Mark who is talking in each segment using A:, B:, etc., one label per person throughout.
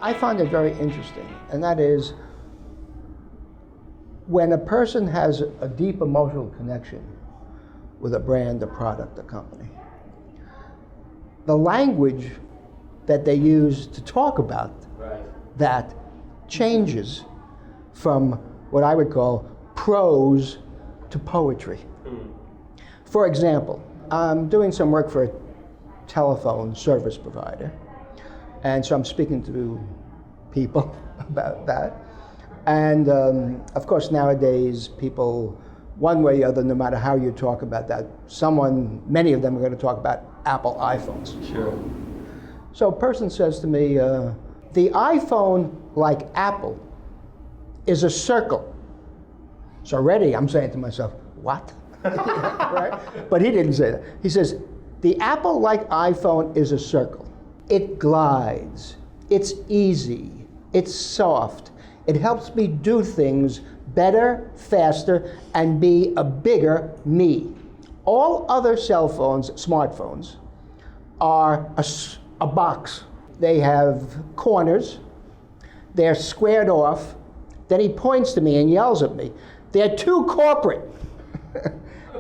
A: I find it very interesting, and that is when a person has a deep emotional connection with a brand, a product, a company, the language that they use to talk about that changes from what I would call prose to poetry. For example, I'm doing some work for a telephone service provider, and so I'm speaking to people about that. And of course, nowadays, people, one way or the other, no matter how you talk about that, many of them are going to talk about Apple iPhones.
B: Sure.
A: So a person says to me, the iPhone, like Apple, is a circle. So already I'm saying to myself, what? Right? But he didn't say that. He says, the Apple, like iPhone, is a circle. It glides. It's easy. It's soft. It helps me do things better, faster, and be a bigger me. All other cell phones, smartphones, are a box. They have corners. They're squared off. Then he points to me and yells at me. They're too corporate.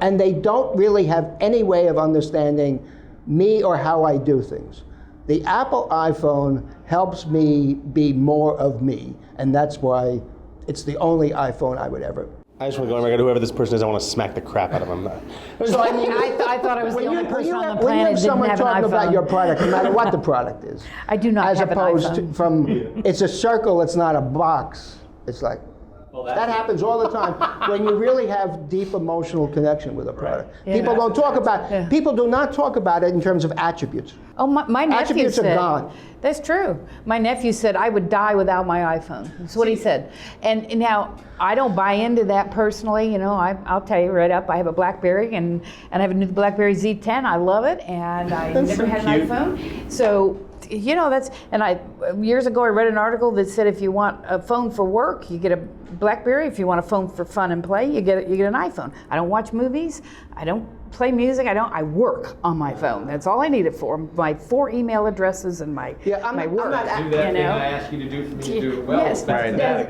A: And they don't really have any way of understanding me or how I do things. The Apple iPhone helps me be more of me, and that's why it's the only iPhone I would ever.
B: I just want to go on record, whoever this person is, I want to smack the crap out of him.
A: So I mean,
C: I thought I was the only person on the
A: when you
C: planet
A: have
C: that didn't
A: someone
C: have an
A: talking
C: iPhone.
A: about your product, no matter what the product is,
C: I do not
A: as
C: have an
A: opposed
C: iPhone.
A: to from it's a circle, it's not a box. It's like that happens all the time when you really have deep emotional connection with a product.
C: Yeah.
A: People don't talk about.
C: Yeah.
A: People do not talk about it in terms of attributes.
C: Oh, my nephew
A: Attributes
C: said,
A: are gone.
C: That's true. My nephew said, I would die without my iPhone. That's what he said. And now, I don't buy into that personally. You know, I'll tell you right up, I have a BlackBerry, and I have a new BlackBerry Z10. I love it, and I never had an iPhone. So, you know, years ago I read an article that said if you want a phone for work, you get a BlackBerry. If you want a phone for fun and play, you get an iPhone. I don't watch movies. I don't play music. I work on my phone. That's all I need it for. My 4 email addresses and my work.
D: Do that thing I ask you to do for me to do it well.
C: Yes,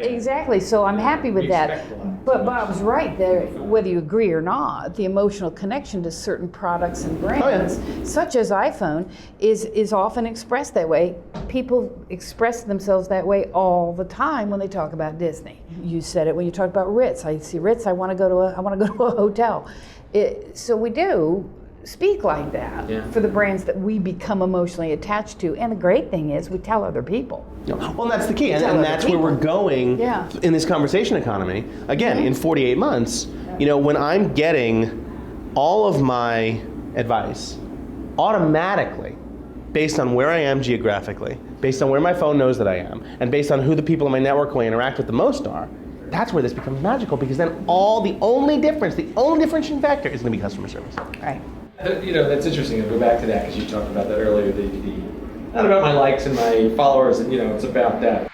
C: exactly. So I'm happy with that. But Bob's right there. Whether you agree or not, the emotional connection to certain products and brands, such as iPhone, is often expressed that way. People express themselves that way all the time when they talk about Disney. You said it when you talk about Ritz. I see Ritz. I want to go to a hotel. So we do speak like that for the brands that we become emotionally attached to. And the great thing is we tell other people.
B: Well, that's the key, and that's where we're going in this conversation economy. Again, in 48 months, you know, when I'm getting all of my advice automatically based on where I am geographically, based on where my phone knows that I am, and based on who the people in my network who I interact with the most are, that's where this becomes magical, because then the only differentiating factor is going to be customer service.
C: Right.
D: You know, that's interesting. I'll go back to that because you talked about that earlier. Not about my likes and my followers, and you know, it's about that.